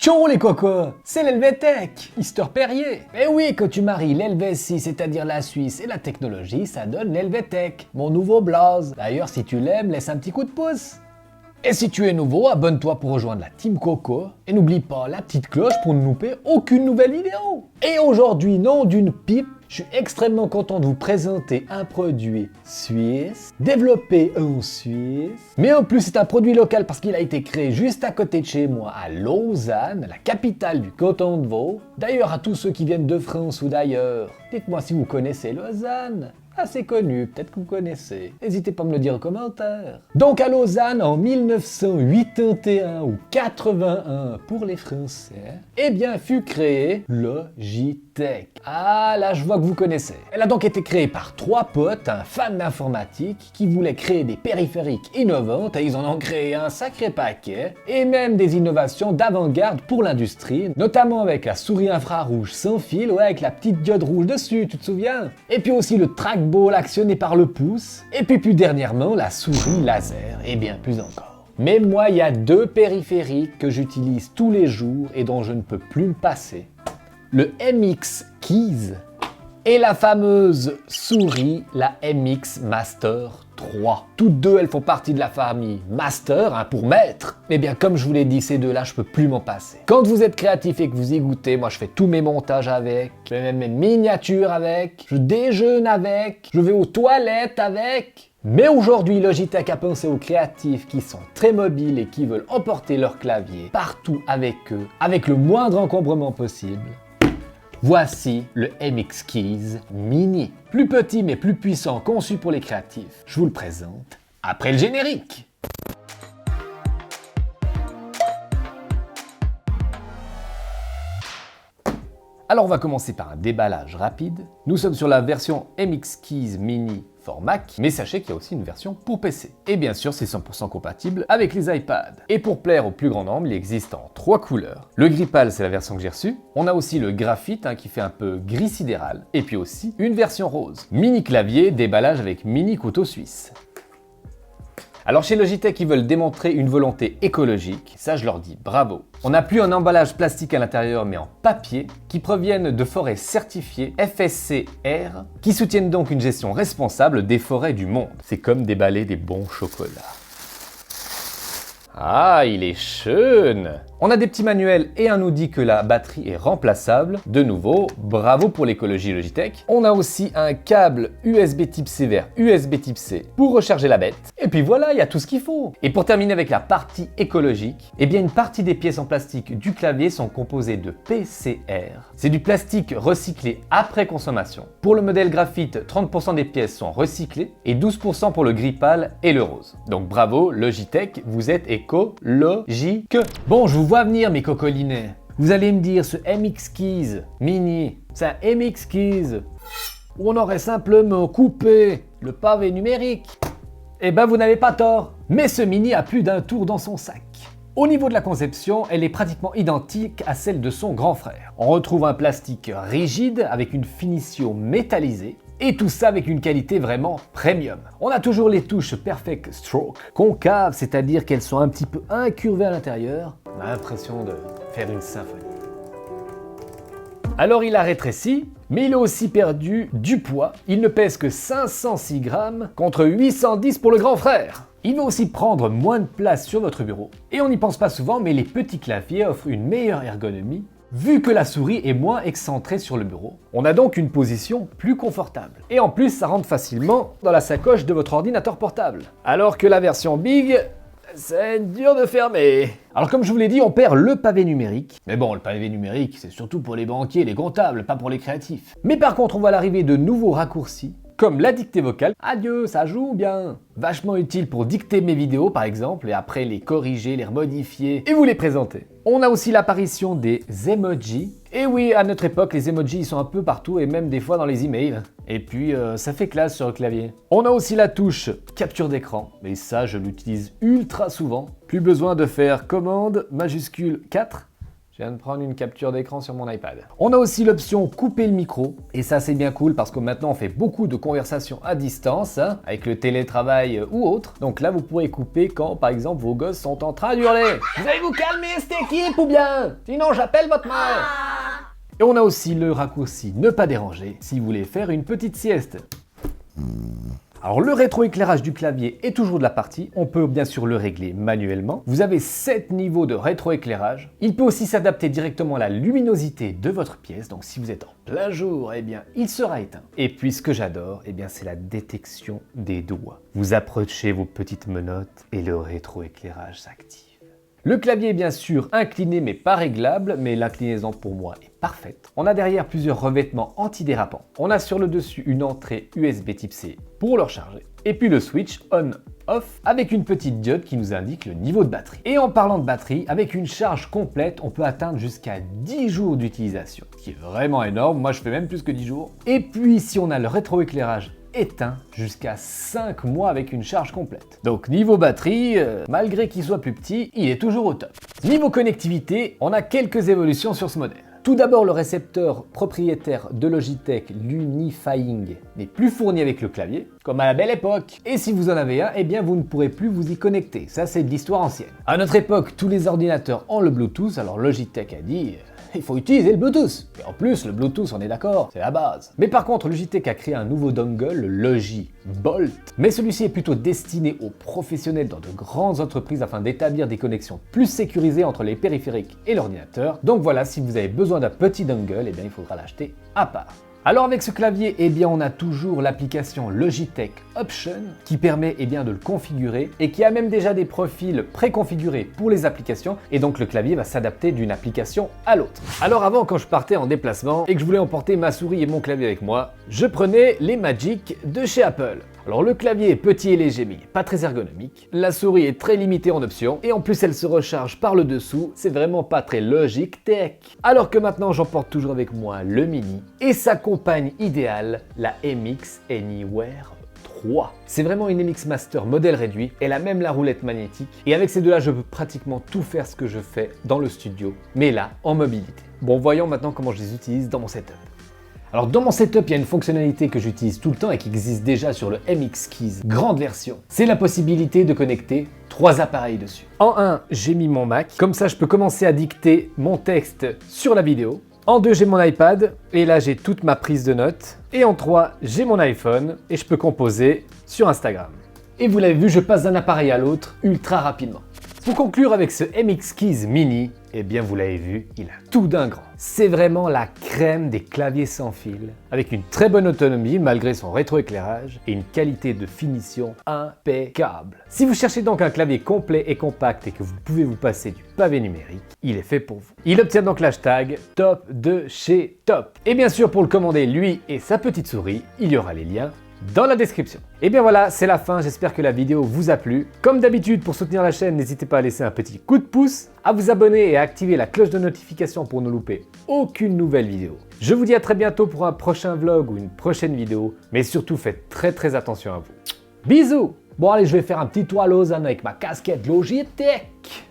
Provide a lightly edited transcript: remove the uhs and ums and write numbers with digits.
Tchon les cocos, c'est l'Helvétech, Mister Perrier. Eh oui, quand tu maries l'Helvétie, c'est-à-dire la Suisse, et la technologie, ça donne l'Helvétech, mon nouveau blaze. D'ailleurs, si tu l'aimes, laisse un petit coup de pouce. Et si tu es nouveau, abonne-toi pour rejoindre la Team Coco, et n'oublie pas la petite cloche pour ne louper aucune nouvelle vidéo. Et aujourd'hui, nom d'une pipe, je suis extrêmement content de vous présenter un produit suisse, développé en Suisse, mais en plus c'est un produit local parce qu'il a été créé juste à côté de chez moi, à Lausanne, la capitale du canton de Vaud. D'ailleurs, à tous ceux qui viennent de France ou d'ailleurs, dites-moi si vous connaissez Lausanne. Assez connu, peut-être que vous connaissez. N'hésitez pas à me le dire en commentaire. Donc à Lausanne, en 1981 ou 81 pour les Français, eh bien fut créé Logitech. Ah là, je vois que vous connaissez. Elle a donc été créée par trois potes, un fan d'informatique, qui voulaient créer des périphériques innovantes et ils en ont créé un sacré paquet, et même des innovations d'avant-garde pour l'industrie, notamment avec la souris infrarouge sans fil, ouais, avec la petite diode rouge dessus, tu te souviens? Et puis aussi le trackball actionné par le pouce, et puis plus dernièrement la souris laser, et bien plus encore. Mais moi, il y a deux périphériques que j'utilise tous les jours et dont je ne peux plus me passer. Le MX Keys et la fameuse souris, la MX Master 3. Toutes deux, elles font partie de la famille Master, hein, pour maître. Mais bien, comme je vous l'ai dit, ces deux-là, je peux plus m'en passer. Quand vous êtes créatif et que vous y goûtez, moi je fais tous mes montages avec, je fais même mes miniatures avec, je déjeune avec, je vais aux toilettes avec. Mais aujourd'hui, Logitech a pensé aux créatifs qui sont très mobiles et qui veulent emporter leur clavier partout avec eux, avec le moindre encombrement possible. Voici le MX Keys Mini. Plus petit mais plus puissant, conçu pour les créatifs. Je vous le présente après le générique. Alors on va commencer par un déballage rapide. Nous sommes sur la version MX Keys Mini for Mac, mais sachez qu'il y a aussi une version pour PC. Et bien sûr, c'est 100% compatible avec les iPads. Et pour plaire au plus grand nombre, il existe en 3 couleurs. Le gris pâle, c'est la version que j'ai reçue. On a aussi le graphite, qui fait un peu gris sidéral. Et puis aussi une version rose. Mini clavier, déballage avec mini couteau suisse. Alors chez Logitech, ils veulent démontrer une volonté écologique, ça je leur dis bravo. On n'a plus un emballage plastique à l'intérieur mais en papier qui proviennent de forêts certifiées FSC-R qui soutiennent donc une gestion responsable des forêts du monde. C'est comme déballer des bons chocolats. Ah, il est schön! On a des petits manuels et un nous dit que la batterie est remplaçable. De nouveau, bravo pour l'écologie Logitech. On a aussi un câble USB type C vers USB type C pour recharger la bête. Et puis voilà, il y a tout ce qu'il faut. Et pour terminer avec la partie écologique, eh bien une partie des pièces en plastique du clavier sont composées de PCR. C'est du plastique recyclé après consommation. Pour le modèle graphite, 30% des pièces sont recyclées et 12% pour le gris pâle et le rose. Donc bravo Logitech, vous êtes écologique. Bon, je vous vois venir mes cocolinets. Vous allez me dire ce MX Keys Mini, c'est un MX Keys où on aurait simplement coupé le pavé numérique. Eh ben vous n'avez pas tort, mais ce Mini a plus d'un tour dans son sac. Au niveau de la conception, elle est pratiquement identique à celle de son grand frère. On retrouve un plastique rigide avec une finition métallisée. Et tout ça avec une qualité vraiment premium. On a toujours les touches Perfect Stroke, concaves, c'est-à-dire qu'elles sont un petit peu incurvées à l'intérieur. On a l'impression de faire une symphonie. Alors il a rétréci, mais il a aussi perdu du poids. Il ne pèse que 506 grammes contre 810 pour le grand frère. Il va aussi prendre moins de place sur votre bureau. Et on n'y pense pas souvent, mais les petits claviers offrent une meilleure ergonomie vu que la souris est moins excentrée sur le bureau. On a donc une position plus confortable. Et en plus, ça rentre facilement dans la sacoche de votre ordinateur portable. Alors que la version Big, c'est dur de fermer. Alors comme je vous l'ai dit, on perd le pavé numérique. Mais bon, le pavé numérique, c'est surtout pour les banquiers, les comptables, pas pour les créatifs. Mais par contre, on voit l'arrivée de nouveaux raccourcis, comme la dictée vocale. Adieu, ça joue bien. Vachement utile pour dicter mes vidéos par exemple, et après les corriger, les remodifier et vous les présenter. On a aussi l'apparition des emojis. Et oui, à notre époque, les emojis ils sont un peu partout et même des fois dans les emails. Et puis, ça fait classe sur le clavier. On a aussi la touche capture d'écran. Et ça, je l'utilise ultra souvent. Plus besoin de faire commande majuscule 4. Je viens de prendre une capture d'écran sur mon iPad. On a aussi l'option couper le micro. Et ça, c'est bien cool parce que maintenant, on fait beaucoup de conversations à distance, hein, avec le télétravail ou autre. Donc là, vous pourrez couper quand, par exemple, vos gosses sont en train d'hurler. Vous allez vous calmer, cette équipe, ou bien? Sinon, j'appelle votre mère. Et on a aussi le raccourci ne pas déranger si vous voulez faire une petite sieste. Alors le rétroéclairage du clavier est toujours de la partie, on peut bien sûr le régler manuellement. Vous avez 7 niveaux de rétroéclairage. Il peut aussi s'adapter directement à la luminosité de votre pièce, donc si vous êtes en plein jour, eh bien il sera éteint. Et puis ce que j'adore, eh bien c'est la détection des doigts. Vous approchez vos petites menottes et le rétroéclairage s'active. Le clavier est bien sûr incliné mais pas réglable, mais l'inclinaison pour moi est parfaite. On a derrière plusieurs revêtements antidérapants. On a sur le dessus une entrée USB type C pour le recharger. Et puis le switch on-off avec une petite diode qui nous indique le niveau de batterie. Et en parlant de batterie, avec une charge complète, on peut atteindre jusqu'à 10 jours d'utilisation, ce qui est vraiment énorme. Moi je fais même plus que 10 jours. Et puis si on a le rétroéclairage éteint jusqu'à 5 mois avec une charge complète. Donc niveau batterie, malgré qu'il soit plus petit, il est toujours au top. Niveau connectivité, on a quelques évolutions sur ce modèle. Tout d'abord, le récepteur propriétaire de Logitech, l'Unifying, n'est plus fourni avec le clavier, comme à la belle époque. Et si vous en avez un, eh bien vous ne pourrez plus vous y connecter. Ça, c'est de l'histoire ancienne. À notre époque, tous les ordinateurs ont le Bluetooth, alors Logitech a dit il faut utiliser le Bluetooth. Et en plus, le Bluetooth, on est d'accord, c'est la base. Mais par contre, Logitech a créé un nouveau dongle, le Logi Bolt. Mais celui-ci est plutôt destiné aux professionnels dans de grandes entreprises afin d'établir des connexions plus sécurisées entre les périphériques et l'ordinateur. Donc voilà, si vous avez besoin d'un petit dongle, eh bien il faudra l'acheter à part. Alors avec ce clavier, eh bien on a toujours l'application Logitech Option qui permet eh bien de le configurer et qui a même déjà des profils préconfigurés pour les applications et donc le clavier va s'adapter d'une application à l'autre. Alors avant, quand je partais en déplacement et que je voulais emporter ma souris et mon clavier avec moi, je prenais les Magic de chez Apple. Alors le clavier est petit et léger mais pas très ergonomique, la souris est très limitée en options et en plus elle se recharge par le dessous, c'est vraiment pas très Logitech. Alors que maintenant j'emporte toujours avec moi le Mini et sa compagne idéale, la MX Anywhere 3. C'est vraiment une MX Master modèle réduit, elle a même la roulette magnétique et avec ces deux-là je peux pratiquement tout faire ce que je fais dans le studio, mais là en mobilité. Bon, voyons maintenant comment je les utilise dans mon setup. Alors dans mon setup, il y a une fonctionnalité que j'utilise tout le temps et qui existe déjà sur le MX Keys grande version. C'est la possibilité de connecter 3 appareils dessus. En 1, j'ai mis mon Mac, comme ça je peux commencer à dicter mon texte sur la vidéo. En 2, j'ai mon iPad, et là j'ai toute ma prise de notes. Et en 3, j'ai mon iPhone, et je peux composer sur Instagram. Et vous l'avez vu, je passe d'un appareil à l'autre ultra rapidement. Pour conclure avec ce MX Keys Mini, eh bien vous l'avez vu, il a tout d'un grand. C'est vraiment la crème des claviers sans fil, avec une très bonne autonomie malgré son rétroéclairage et une qualité de finition impeccable. Si vous cherchez donc un clavier complet et compact et que vous pouvez vous passer du pavé numérique, il est fait pour vous. Il obtient donc l'hashtag top de chez top. Et bien sûr pour le commander lui et sa petite souris, il y aura les liens dans la description. Et bien voilà, c'est la fin, j'espère que la vidéo vous a plu. Comme d'habitude, pour soutenir la chaîne, n'hésitez pas à laisser un petit coup de pouce, à vous abonner et à activer la cloche de notification pour ne louper aucune nouvelle vidéo. Je vous dis à très bientôt pour un prochain vlog ou une prochaine vidéo, mais surtout faites très attention à vous. Bisous! Bon allez, je vais faire un petit toit Lausanne avec ma casquette Logitech.